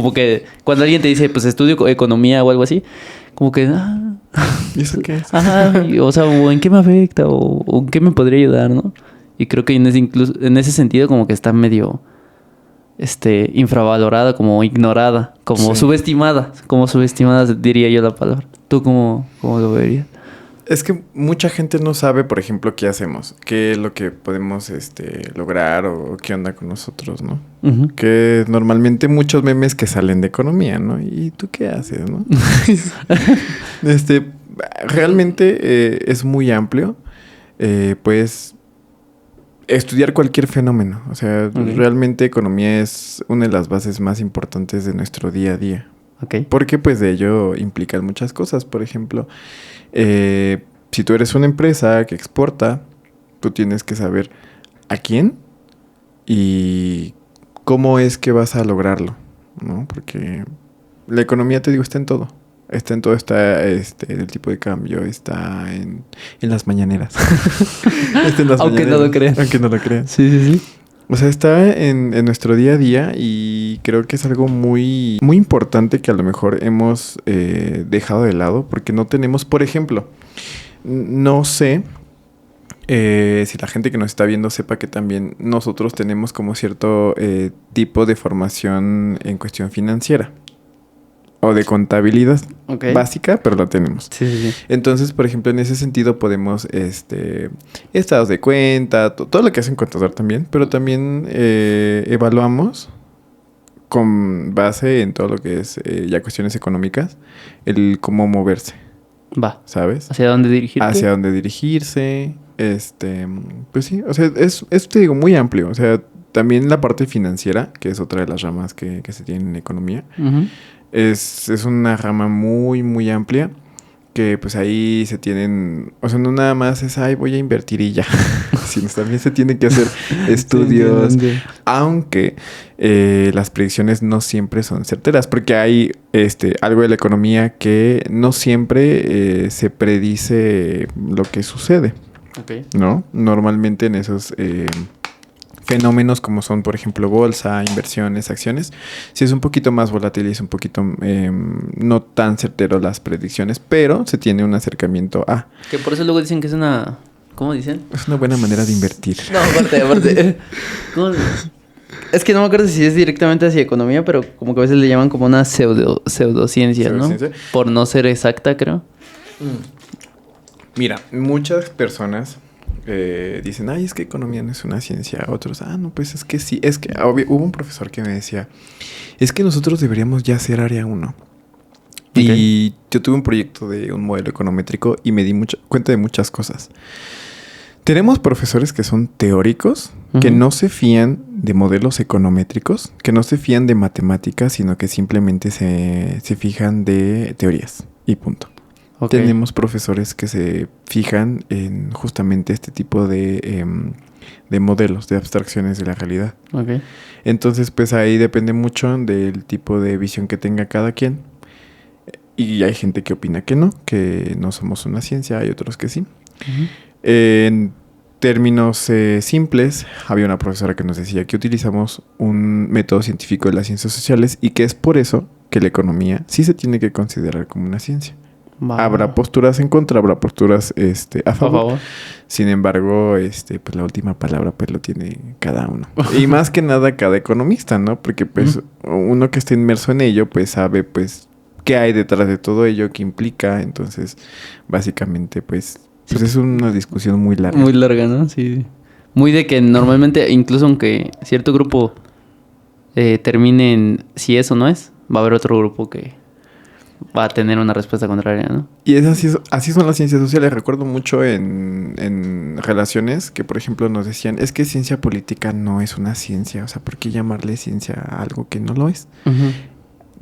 Como que cuando alguien te dice, pues estudio economía o algo así, como que, ¿Y eso qué es? ajá, o sea, o en qué me afecta o en qué me podría ayudar, ¿no? Y creo que en ese sentido como que está medio, infravalorada, como ignorada, como Sí. subestimada diría yo la palabra. ¿Tú cómo lo verías? Es que mucha gente no sabe, por ejemplo, qué hacemos, qué es lo que podemos lograr o qué onda con nosotros, ¿no? Ujú. Que normalmente muchos memes que salen de economía, ¿no? ¿Y tú qué haces, no? Este, realmente es muy amplio. Puedes estudiar cualquier fenómeno. O sea, Ok, realmente economía es una de las bases más importantes de nuestro día a día. ok. Porque pues de ello implican muchas cosas. Por ejemplo, si tú eres una empresa que exporta, tú tienes que saber a quién y cómo es que vas a lograrlo, ¿no? Porque la economía, te digo, está en todo. Está en todo, está en el tipo de cambio, está en las mañaneras. Está en las Aunque no lo mañaneras, crean. aunque no lo crean. Sí, sí, sí. O sea, está en nuestro día a día y creo que es algo muy, muy importante que a lo mejor hemos dejado de lado porque no tenemos, por ejemplo, no sé si la gente que nos está viendo sepa que también nosotros tenemos como cierto tipo de formación en cuestión financiera o de contabilidad Ok. básica, pero la tenemos. Sí, sí, sí. Entonces, por ejemplo, en ese sentido podemos, estados de cuenta, todo lo que hace un contador también, pero también evaluamos con base en todo lo que es ya cuestiones económicas, el cómo moverse, Va. ¿sabes? ¿Hacia dónde dirigirte? Hacia dónde dirigirse, pues sí, o sea, es, te digo, muy amplio, o sea, también la parte financiera, que es otra de las ramas que se tienen en economía, Ujú. es una rama muy, muy amplia que pues ahí se tienen, o sea, no nada más es, ay, voy a invertir y ya, sino también se tienen que hacer estudios, Entiendo. aunque las predicciones no siempre son certeras, porque hay algo de la economía que no siempre se predice lo que sucede, Ok. ¿no? Normalmente en esos fenómenos como son, por ejemplo, bolsa, inversiones, acciones, sí es un poquito más volátil y es un poquito no tan certero las predicciones, pero se tiene un acercamiento a. Que por eso luego dicen que es una... ¿Cómo dicen? Es una buena manera de invertir. No, aparte. ¿Cómo? Es que no me acuerdo si es directamente hacia economía, pero como que a veces le llaman como una pseudociencia, ¿no? ¿Pseudociencia? Por no ser exacta, creo. Mira, muchas personas dicen, ay, es que economía no es una ciencia. Otros, no, pues es que sí. Es que hubo un profesor que me decía, es que nosotros deberíamos ya ser área 1. Y yo tuve un proyecto de un modelo econométrico y me di cuenta de muchas cosas. Tenemos profesores que son teóricos, que no se fían de modelos econométricos, que no se fían de matemáticas, sino que simplemente se fijan de teorías y punto. Okay. Tenemos profesores que se fijan en justamente este tipo de modelos, de abstracciones de la realidad. Okay. Entonces, pues ahí depende mucho del tipo de visión que tenga cada quien. Y hay gente que opina que no somos una ciencia, hay otros que sí. En términos simples, había una profesora que nos decía que utilizamos un método científico de las ciencias sociales y que es por eso que la economía sí se tiene que considerar como una ciencia. Habrá posturas en contra, habrá posturas a favor. Sin embargo, pues la última palabra pues lo tiene cada uno. Y más que nada cada economista, ¿no? Porque pues uno que está inmerso en ello pues sabe pues qué hay detrás de todo ello, qué implica. Entonces, básicamente pues es una discusión muy larga. Muy larga, ¿no? Sí. Muy de que normalmente, incluso aunque cierto grupo termine en si es o no es, va a haber otro grupo que va a tener una respuesta contraria, ¿no? Y así son las ciencias sociales. Recuerdo mucho en relaciones que, por ejemplo, nos decían, es que ciencia política no es una ciencia. O sea, ¿por qué llamarle ciencia a algo que no lo es?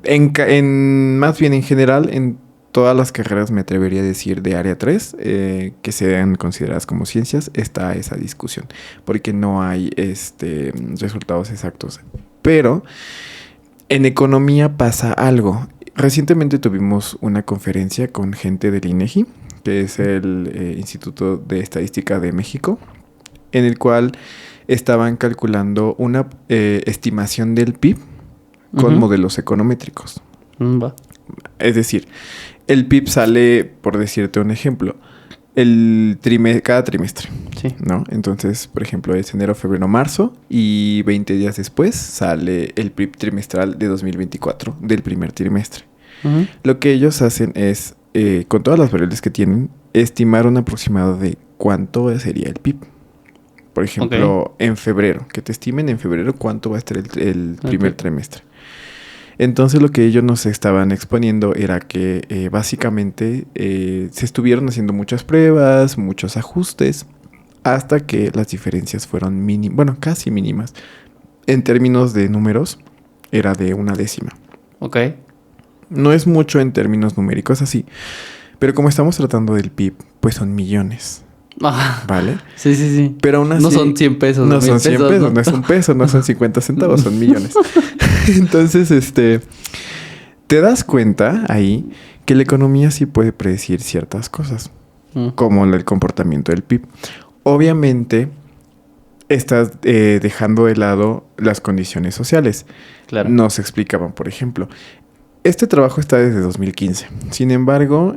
Más bien en general, en todas las carreras, me atrevería a decir, de área 3, que sean consideradas como ciencias, está esa discusión. Porque no hay resultados exactos. Pero en economía pasa algo. Recientemente tuvimos una conferencia con gente del INEGI, que es el Instituto de Estadística de México, en el cual estaban calculando una estimación del PIB con Ujú. modelos econométricos. Va. Es decir, el PIB sale, por decirte un ejemplo, cada trimestre, Sí. ¿no? Entonces, por ejemplo, es enero, febrero, marzo y 20 días después sale el PIB trimestral de 2024 del primer trimestre. Ujú. Lo que ellos hacen es, con todas las variables que tienen, estimar un aproximado de cuánto sería el PIB. Por ejemplo, en febrero, que te estimen en febrero cuánto va a estar el primer Ok. trimestre. Entonces lo que ellos nos estaban exponiendo era que básicamente se estuvieron haciendo muchas pruebas, muchos ajustes, hasta que las diferencias fueron mínimas, bueno, casi mínimas. En términos de números, era de una décima. Ok. No es mucho en términos numéricos así, pero como estamos tratando del PIB, pues son millones, Ah, ¿vale? sí, sí, sí. Pero aún así... No son 100 pesos. No 1000 son 100 pesos, ¿no? no es un peso, no son 50 centavos, son millones. Entonces, te das cuenta ahí que la economía sí puede predecir ciertas cosas, Mm, como el comportamiento del PIB. Obviamente, estás dejando de lado las condiciones sociales. claro. Nos explicaban, por ejemplo, este trabajo está desde 2015. Sin embargo,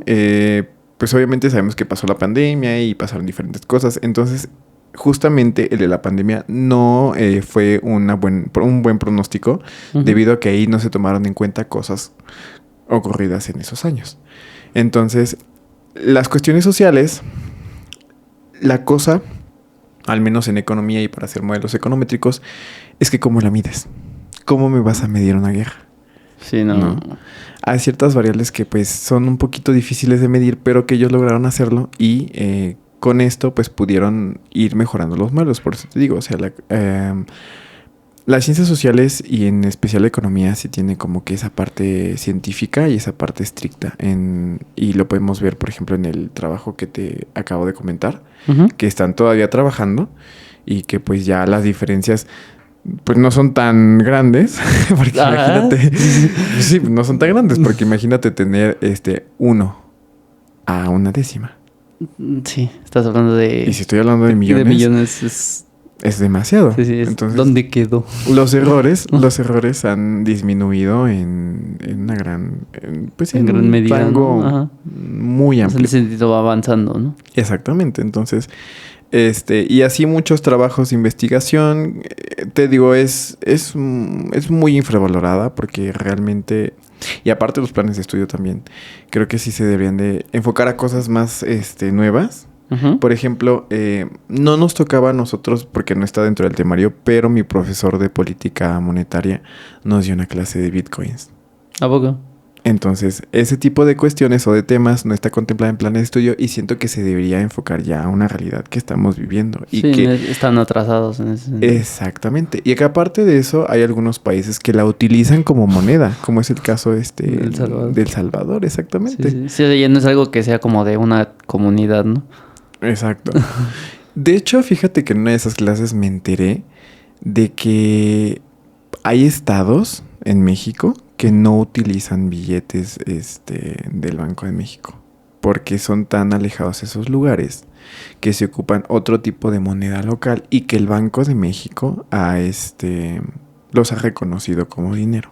pues obviamente sabemos que pasó la pandemia y pasaron diferentes cosas. Entonces, justamente el de la pandemia no fue un buen pronóstico Ujú. debido a que ahí no se tomaron en cuenta cosas ocurridas en esos años. Entonces, las cuestiones sociales, la cosa, al menos en economía y para hacer modelos econométricos, es que cómo la mides. ¿Cómo me vas a medir una guerra? Sí, no. No. Hay ciertas variables que pues son un poquito difíciles de medir, pero que ellos lograron hacerlo y con esto pues pudieron ir mejorando los modelos. Por eso te digo, o sea, las ciencias sociales y en especial la economía sí tiene como que esa parte científica y esa parte estricta. Y lo podemos ver, por ejemplo, en el trabajo que te acabo de comentar, Ujú. que están todavía trabajando y que pues ya las diferencias pues no son tan grandes, porque Ajá. imagínate, sí, no son tan grandes, porque imagínate tener 1 a una décima. Sí, estás hablando de... Y si estoy hablando de millones, De millones es... es demasiado. Sí, sí, es... Entonces, ¿Dónde quedó? los errores han disminuido en una gran, pues sí, En en gran un medida, rango ¿no? Ajá. muy O sea, en amplio. ese sentido va avanzando, ¿no? Exactamente, entonces, y así muchos trabajos de investigación, te digo, es muy infravalorada porque realmente, y aparte los planes de estudio también, creo que sí se deberían de enfocar a cosas más, nuevas. Ujú. Por ejemplo, no nos tocaba a nosotros porque no está dentro del temario, pero mi profesor de política monetaria nos dio una clase de bitcoins. ¿A poco? Entonces, ese tipo de cuestiones o de temas no está contemplado en planes de estudio y siento que se debería enfocar ya a una realidad que estamos viviendo. Y Sí, que, están atrasados en ese sentido. exactamente. Y que aparte de eso, hay algunos países que la utilizan como moneda, como es el caso El Salvador. del Salvador, exactamente. Sí, sí. Sí, ya no es algo que sea como de una comunidad, ¿no? Exacto. De hecho, fíjate que en una de esas clases me enteré de que hay estados en México que no utilizan billetes del Banco de México porque son tan alejados esos lugares que se ocupan otro tipo de moneda local y que el Banco de México los ha reconocido como dinero.